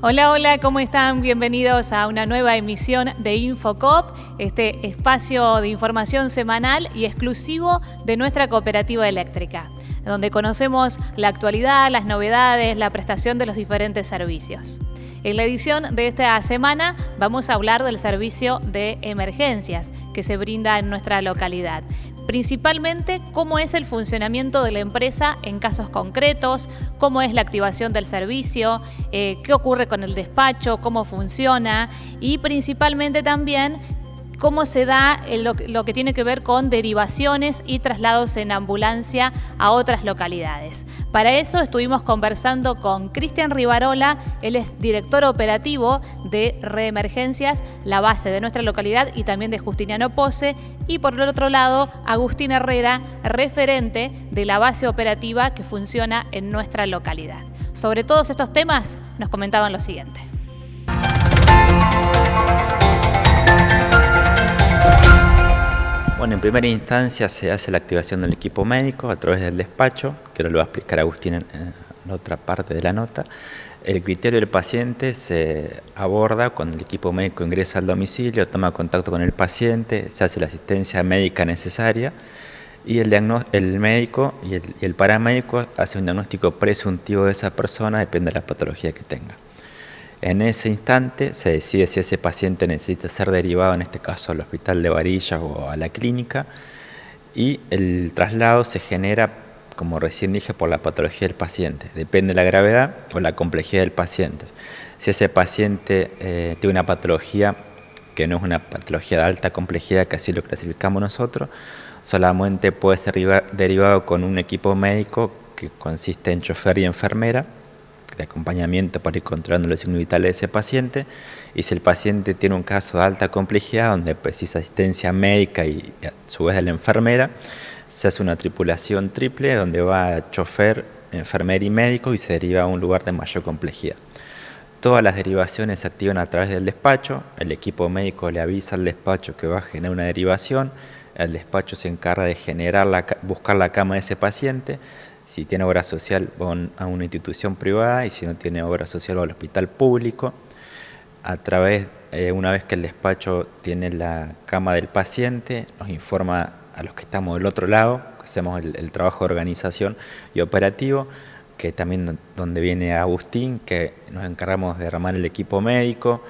Hola, hola, ¿cómo están? Bienvenidos a una nueva emisión de InfoCoop, este espacio de información semanal y exclusivo de nuestra cooperativa eléctrica, donde conocemos la actualidad, las novedades, la prestación de los diferentes servicios. En la edición de esta semana vamos a hablar del servicio de emergencias que se brinda en nuestra localidad. Principalmente cómo es el funcionamiento de la empresa en casos concretos, cómo es la activación del servicio, qué ocurre con el despacho, cómo funciona y principalmente también cómo se da lo que tiene que ver con derivaciones y traslados en ambulancia a otras localidades. Para eso estuvimos conversando con Cristian Rivarola, él es director operativo de Reemergencias, la base de nuestra localidad y también de Justiniano Posse, y por el otro lado, Agustín Herrera, referente de la base operativa que funciona en nuestra localidad. Sobre todos estos temas nos comentaban lo siguiente. Bueno, en primera instancia se hace la activación del equipo médico a través del despacho, que ahora lo va a explicar Agustín en la otra parte de la nota. El criterio del paciente se aborda cuando el equipo médico ingresa al domicilio, toma contacto con el paciente, se hace la asistencia médica necesaria y el médico y el paramédico hace un diagnóstico presuntivo de esa persona, depende de la patología que tenga. En ese instante se decide si ese paciente necesita ser derivado, en este caso al hospital de Varillas o a la clínica, y el traslado se genera, como recién dije, por la patología del paciente. Depende de la gravedad o la complejidad del paciente. Si ese paciente tiene una patología que no es una patología de alta complejidad, que así lo clasificamos nosotros, solamente puede ser derivado con un equipo médico que consiste en chofer y enfermera, de acompañamiento para ir controlando los signos vitales de ese paciente. Y si el paciente tiene un caso de alta complejidad donde precisa asistencia médica y a su vez de la enfermera, se hace una tripulación triple donde va chofer, enfermera y médico y se deriva a un lugar de mayor complejidad. Todas las derivaciones se activan a través del despacho, el equipo médico le avisa al despacho que va a generar una derivación, el despacho se encarga de buscar la cama de ese paciente. Si tiene obra social, va a una institución privada, y si no tiene obra social, va al hospital público. Una vez que el despacho tiene la cama del paciente, nos informa a los que estamos del otro lado, hacemos el trabajo de organización y operativo, que también donde viene Agustín, que nos encargamos de armar el equipo médico,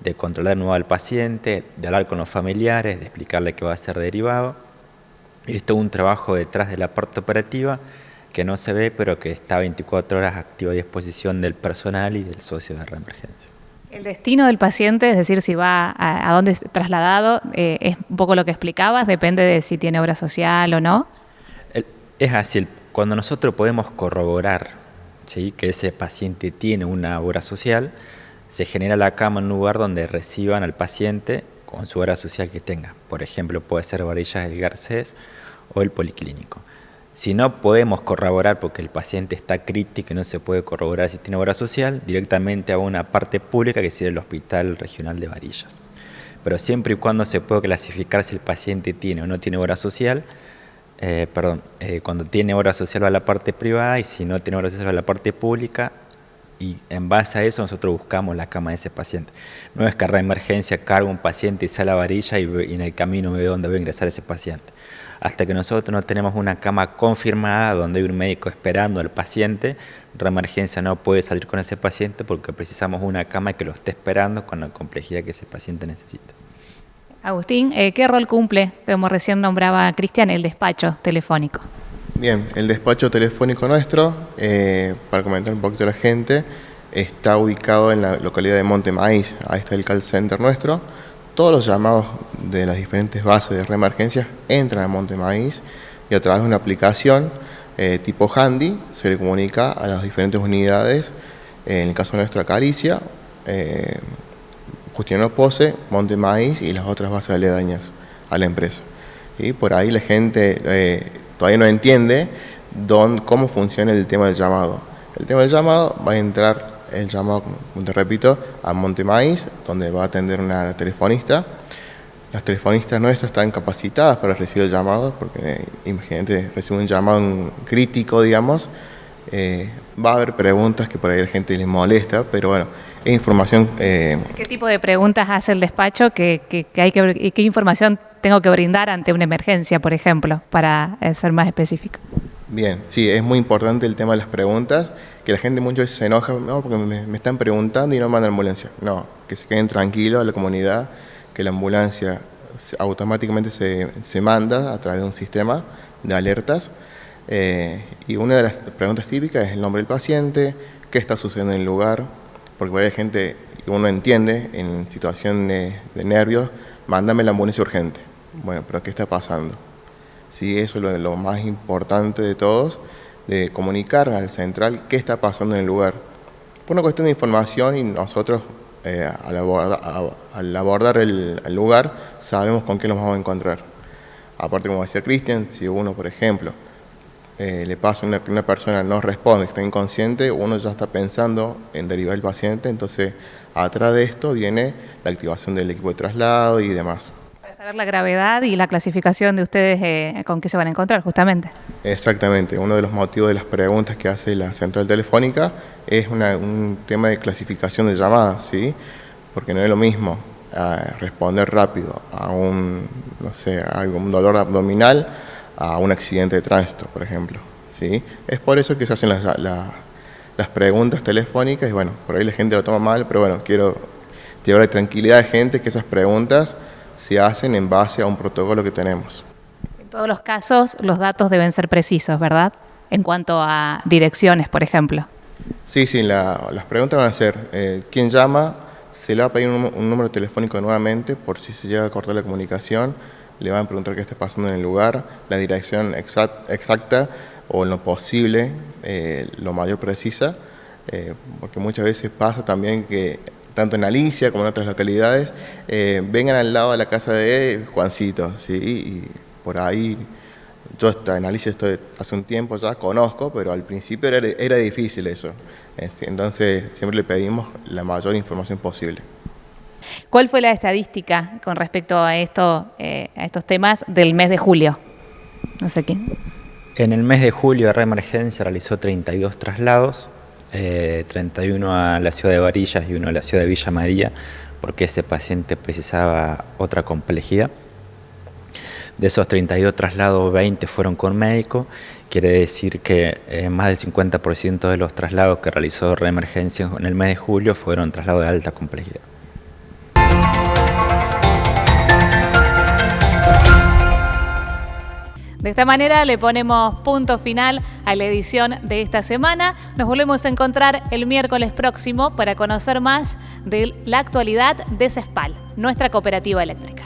de controlar de nuevo al paciente, de hablar con los familiares, de explicarle que va a ser derivado. Y esto es un trabajo detrás de la parte operativa, que no se ve, pero que está 24 horas activo a disposición del personal y del socio de Reemergencia. El destino del paciente, es decir, si va a dónde es trasladado, es un poco lo que explicabas, depende de si tiene obra social o no. Es así, cuando nosotros podemos corroborar, ¿sí?, que ese paciente tiene una obra social, se genera la cama en un lugar donde reciban al paciente con su obra social que tenga. Por ejemplo, puede ser Varillas del Garcés o el Policlínico. Si no podemos corroborar porque el paciente está crítico y no se puede corroborar si tiene obra social, directamente a una parte pública que sería el Hospital Regional de Varillas. Pero siempre y cuando se pueda clasificar si el paciente tiene o no tiene obra social, cuando tiene obra social va a la parte privada y si no tiene obra social va a la parte pública, y en base a eso nosotros buscamos la cama de ese paciente. No es que Reemergencia carga un paciente y sale a Varilla y en el camino ve dónde va a ingresar ese paciente. Hasta que nosotros no tenemos una cama confirmada donde hay un médico esperando al paciente, Reemergencia no puede salir con ese paciente porque precisamos una cama que lo esté esperando con la complejidad que ese paciente necesita. Agustín, ¿qué rol cumple, como recién nombraba Cristian, el despacho telefónico? Bien, el despacho telefónico nuestro, para comentar un poquito a la gente, está ubicado en la localidad de Monte Maíz. Ahí está el call center nuestro. Todos los llamados de las diferentes bases de Reemergencias entran a Monte Maíz y a través de una aplicación tipo Handy se le comunica a las diferentes unidades, en el caso nuestro Caricia, Justiniano Posse, Monte Maíz y las otras bases aledañas a la empresa. Y por ahí la gente todavía no entiende cómo funciona el tema del llamado. El tema del llamado va a entrar el llamado, como te repito, a Monte Maíz, donde va a atender una telefonista. Las telefonistas nuestras están capacitadas para recibir el llamado, porque imagínate, recibe un llamado crítico, digamos, va a haber preguntas que por ahí a la gente les molesta, pero bueno, Es información... ¿Qué tipo de preguntas hace el despacho y qué información tengo que brindar ante una emergencia, por ejemplo, para ser más específico? Bien, sí, es muy importante el tema de las preguntas, que la gente muchas veces se enoja, no, porque me están preguntando y no mandan ambulancia. No, que se queden tranquilos a la comunidad, que la ambulancia automáticamente se manda a través de un sistema de alertas. Y una de las preguntas típicas es el nombre del paciente, qué está sucediendo en el lugar, porque hay gente que uno entiende en situación de nervios, mándame la ambulancia urgente. Bueno, pero ¿qué está pasando? Sí, eso es lo más importante de todos, de comunicar al central qué está pasando en el lugar. Por una cuestión de información y nosotros al abordar el lugar sabemos con qué nos vamos a encontrar. Aparte, como decía Cristian, si uno, por ejemplo, le pasa que una persona no responde, está inconsciente, uno ya está pensando en derivar el paciente, entonces atrás de esto viene la activación del equipo de traslado y demás. Para saber la gravedad y la clasificación de ustedes con qué se van a encontrar, justamente. Exactamente, uno de los motivos de las preguntas que hace la central telefónica es un tema de clasificación de llamadas, ¿sí? Porque no es lo mismo responder rápido a un dolor abdominal, a un accidente de tránsito, por ejemplo, ¿sí? Es por eso que se hacen las preguntas telefónicas y bueno, por ahí la gente lo toma mal, pero bueno, quiero llevar la tranquilidad a la gente que esas preguntas se hacen en base a un protocolo que tenemos. En todos los casos, los datos deben ser precisos, ¿verdad? En cuanto a direcciones, por ejemplo. Sí, las preguntas van a ser, ¿quién llama? Se le va a pedir un número telefónico nuevamente por si se llega a cortar la comunicación. Le van a preguntar qué está pasando en el lugar, la dirección exacta o en lo posible, lo mayor precisa, porque muchas veces pasa también que tanto en Alicia como en otras localidades vengan al lado de la casa de Juancito, ¿sí? Y por ahí, yo en Alicia estoy hace un tiempo ya, conozco, pero al principio era difícil eso, entonces siempre le pedimos la mayor información posible. ¿Cuál fue la estadística con respecto a estos temas del mes de julio? No sé quién. En el mes de julio, Reemergencia realizó 32 traslados, 31 a la ciudad de Varillas y 1 a la ciudad de Villa María, porque ese paciente precisaba otra complejidad. De esos 32 traslados, 20 fueron con médico, quiere decir que más del 50% de los traslados que realizó Reemergencia en el mes de julio fueron traslados de alta complejidad. De esta manera le ponemos punto final a la edición de esta semana. Nos volvemos a encontrar el miércoles próximo para conocer más de la actualidad de CESPAL, nuestra cooperativa eléctrica.